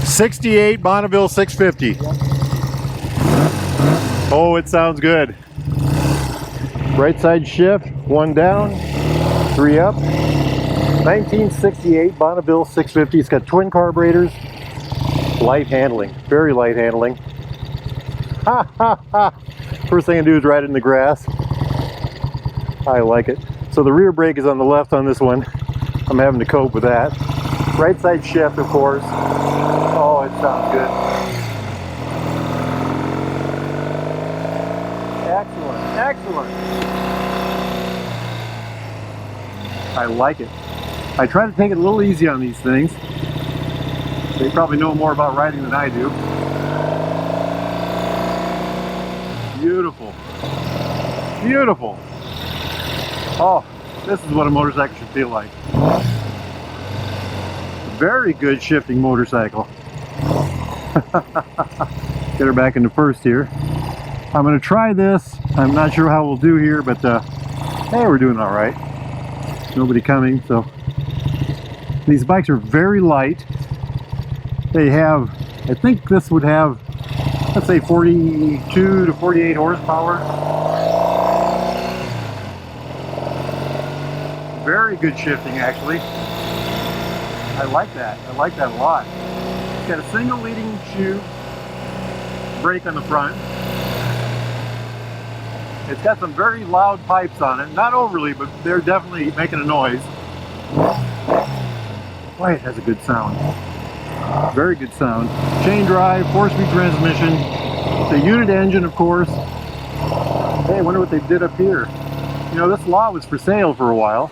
68 Bonneville 650. Oh, it sounds good. Right side shift, 1 down, 3 up. 1968 Bonneville 650. It's got twin carburetors. Light handling, very light handling. Ha ha ha! First thing I do is ride it in the grass. I like it. So the rear brake is on the left on this one. I'm having to cope with that. Right side shift, of course. Oh, it sounds good. Excellent, excellent. I like it. I try to take it a little easy on these things. They probably know more about riding than I do. Beautiful. Beautiful. Oh, this is what a motorcycle should feel like. Very good shifting motorcycle. Get her back into first here. I'm going to try this. I'm not sure how we'll do here, but hey, we're doing all right. Nobody coming, so. These bikes are very light. They have, I think this would have, let's say 42 to 48 horsepower. Very good shifting, actually. I like that. I like that a lot. It's got a single leading shoe brake on the front. It's got some very loud pipes on it. Not overly, but they're definitely making a noise. Boy, it has a good sound. Very good sound. Chain drive, 4-speed transmission. The unit engine, of course. Hey, I wonder what they did up here. You know, this lot was for sale for a while.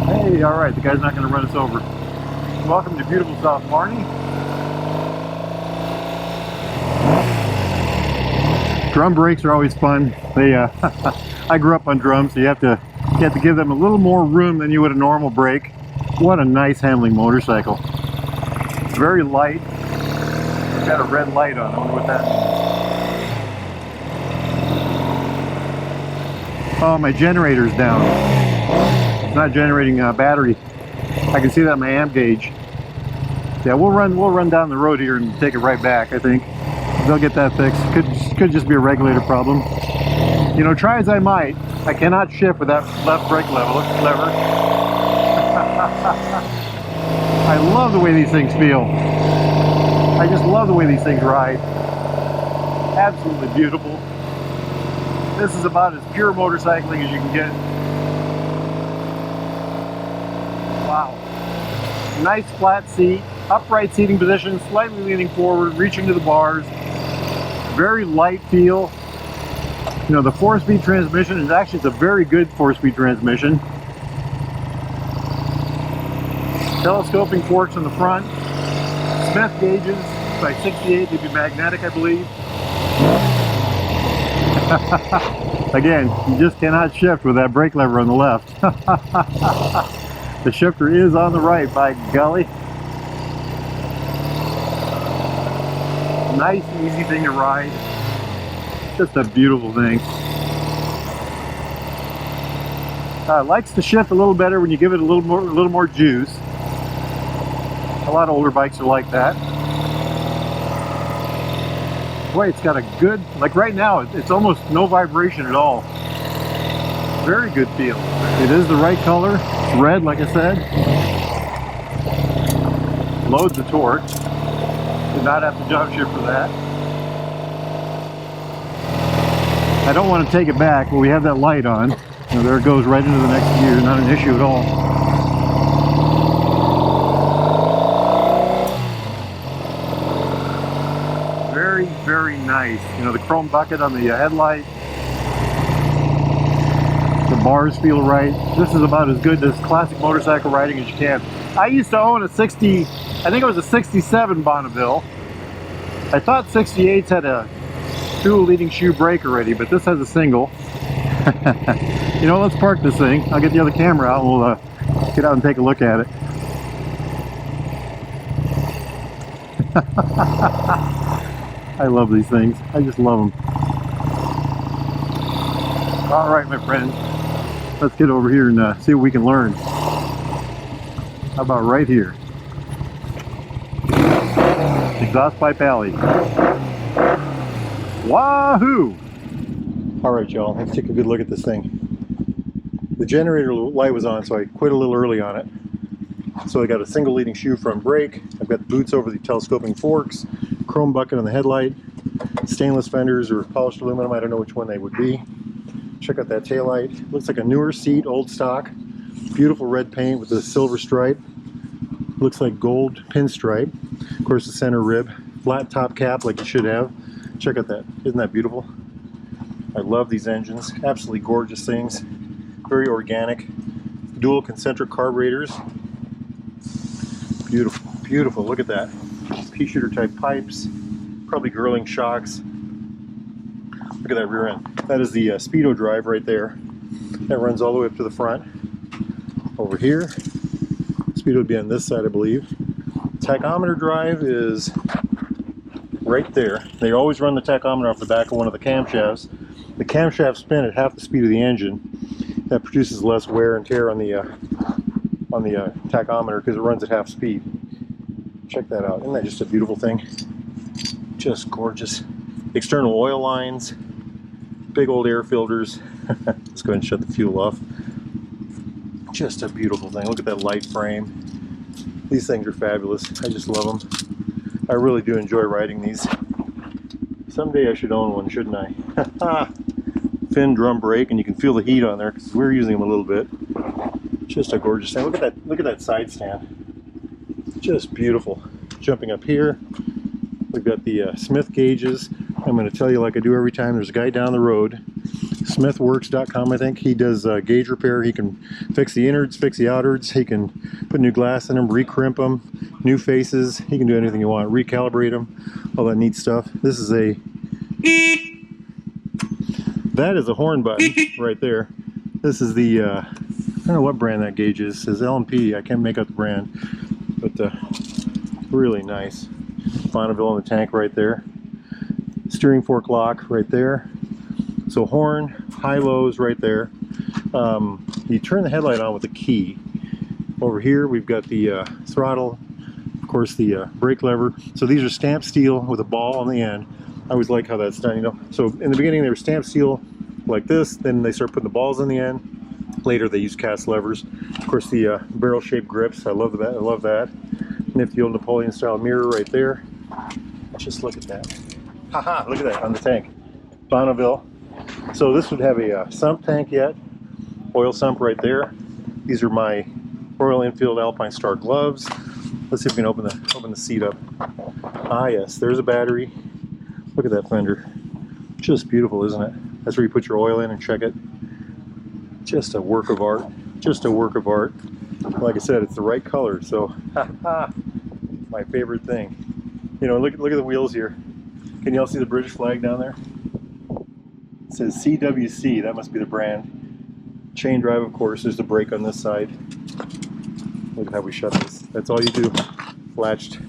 Hey, all right, the guy's not going to run us over. Welcome to beautiful South Barney. Drum brakes are always fun. They, I grew up on drums, so you have to give them a little more room than you would a normal brake. What a nice handling motorcycle. It's very light. It's got a red light on. I wonder what that means. Oh, my generator's down. It's not generating battery. I can see that on my amp gauge. Yeah, we'll run down the road here and take it right back, I think. They'll get that fixed. Could just be a regulator problem. You know, try as I might, I cannot shift with that left brake lever. I love the way these things feel. I just love the way these things ride. Absolutely beautiful. This is about as pure motorcycling as you can get. Wow. Nice flat seat, upright seating position, slightly leaning forward, reaching to the bars. Very light feel. You know, the 4-speed transmission is actually, it's a very good 4-speed transmission. Telescoping forks in the front. Smith gauges by 68, they'd be magnetic, I believe. Again, you just cannot shift with that brake lever on the left. The shifter is on the right, by golly. Nice, easy thing to ride. Just a beautiful thing. Likes to shift a little better when you give it a little more juice. A lot of older bikes are like that. Boy, it's got a good, like right now, it's almost no vibration at all. Very good feel. It is the right color. It's red, like I said. Loads of torque. Did not have to jump shift for that. I don't want to take it back, but we have that light on. You know, there it goes right into the next gear. Not an issue at all. Very, very nice. You know, the chrome bucket on the headlight. The bars feel right. This is about as good as classic motorcycle riding as you can. I used to own a 60, I think it was a 67 Bonneville. I thought 68s had a dual leading shoe brake already, but this has a single. You know, let's park this thing. I'll get the other camera out and we'll get out and take a look at it. I love these things. I just love them. All right, my friends. Let's get over here and see what we can learn. How about right here? Exhaust pipe alley. Wahoo! Alright y'all, let's take a good look at this thing. The generator light was on, so I quit a little early on it. So I got a single leading shoe front brake. I've got the boots over the telescoping forks, chrome bucket on the headlight, stainless fenders or polished aluminum, I don't know which one they would be. Check out that taillight. Looks like a newer seat, old stock. Beautiful red paint with a silver stripe. Looks like gold pinstripe. Of course, the center rib. Flat top cap like you should have. Check out that. Isn't that beautiful? I love these engines. Absolutely gorgeous things. Very organic. Dual concentric carburetors. Beautiful, beautiful. Look at that. Pea shooter type pipes. Probably grilling shocks. Look at that rear end. That is the Speedo drive right there. That runs all the way up to the front. Over here. Speedo would be on this side, I believe. Tachometer drive is right there. They always run the tachometer off the back of one of the camshafts. The camshafts spin at half the speed of the engine. That produces less wear and tear on the tachometer because it runs at half speed. Check that out. Isn't that just a beautiful thing? Just gorgeous. External oil lines, big old air filters. Let's go ahead and shut the fuel off. Just a beautiful thing. Look at that light frame. These things are fabulous. I just love them. I really do enjoy riding these. Someday I should own one, shouldn't I? Fin drum brake, and you can feel the heat on there because we're using them a little bit. Just a gorgeous thing. Look at that! Look at that side stand. Just beautiful. Jumping up here, we've got the Smith gauges. I'm going to tell you, like I do every time, there's a guy down the road, smithworks.com, I think. He does gauge repair. He can fix the innards, fix the outwards. He can put new glass in them, recrimp them, new faces. He can do anything you want, recalibrate them, all that neat stuff. This is a that is a horn button right there. This is the I don't know what brand that gauge is. It says L&P. I can't make out the brand, but really nice. Bonneville on the tank right there. Steering fork lock right there. So horn, high-lows right there. You turn the headlight on with a key. Over here we've got the throttle, of course the brake lever. So these are stamped steel with a ball on the end. I always like how that's done, you know. So in the beginning they were stamped steel like this, then they start putting the balls in the end. Later they use cast levers. Of course the barrel-shaped grips, I love that. I love that. Nifty old Napoleon-style mirror right there. Just look at that. Haha, look at that on the tank. Bonneville. So this would have a sump tank yet. Oil sump right there. These are my Royal Enfield Alpine Star gloves. Let's see if we can open the seat up. Ah yes, there's a battery. Look at that fender. Just beautiful, isn't it? That's where you put your oil in and check it. Just a work of art. Just a work of art. Like I said, it's the right color, so my favorite thing. You know, look at the wheels here. Can y'all see the British flag down there? It says CWC, that must be the brand. Chain drive, of course, there's the brake on this side. Look at how we shut this. That's all you do. Latched.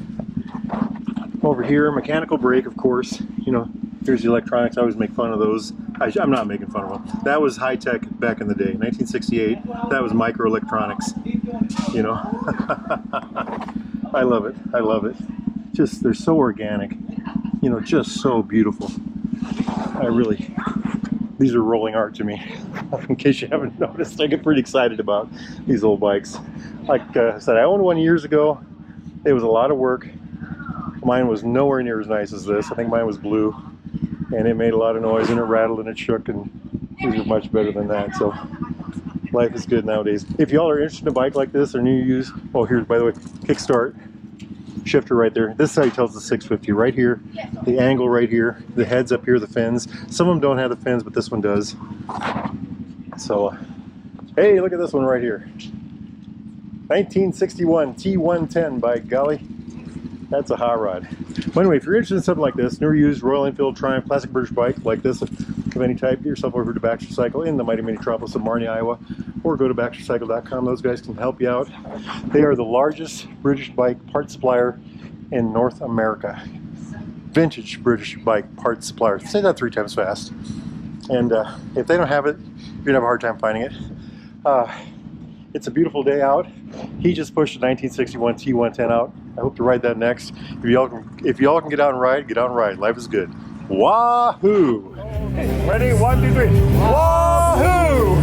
Over here, mechanical brake, of course. You know, here's the electronics. I always make fun of those. I'm not making fun of them. That was high tech back in the day. 1968, that was microelectronics. You know? I love it. I love it. Just, they're so organic. You know, just so beautiful. These are rolling art to me. In case you haven't noticed, I get pretty excited about these old bikes. Like I said, I owned one years ago. It was a lot of work. Mine was nowhere near as nice as this. I think mine was blue, and it made a lot of noise, and it rattled, and it shook, and these are much better than that. So life is good nowadays. If y'all are interested in a bike like this or new use, oh, here's, by the way, kickstart. Shifter right there. This side tells the 650 right here. The angle right here. The heads up here, the fins. Some of them don't have the fins, but this one does. So, hey, look at this one right here. 1961 T110, by golly. That's a hot rod. But anyway, if you're interested in something like this, new or used Royal Enfield Triumph classic British bike like this of any type, get yourself over to Baxter Cycle in the mighty metropolis of Marnie, Iowa, or go to BaxterCycle.com. Those guys can help you out. They are the largest British bike part supplier in North America. Vintage British bike part supplier. Say that 3 times fast. And if they don't have it, you're gonna have a hard time finding it. It's a beautiful day out. He just pushed a 1961 T110 out. I hope to ride that next. If y'all can get out and ride, get out and ride. Life is good. Wahoo! Ready? 1, 2, 3. Wahoo!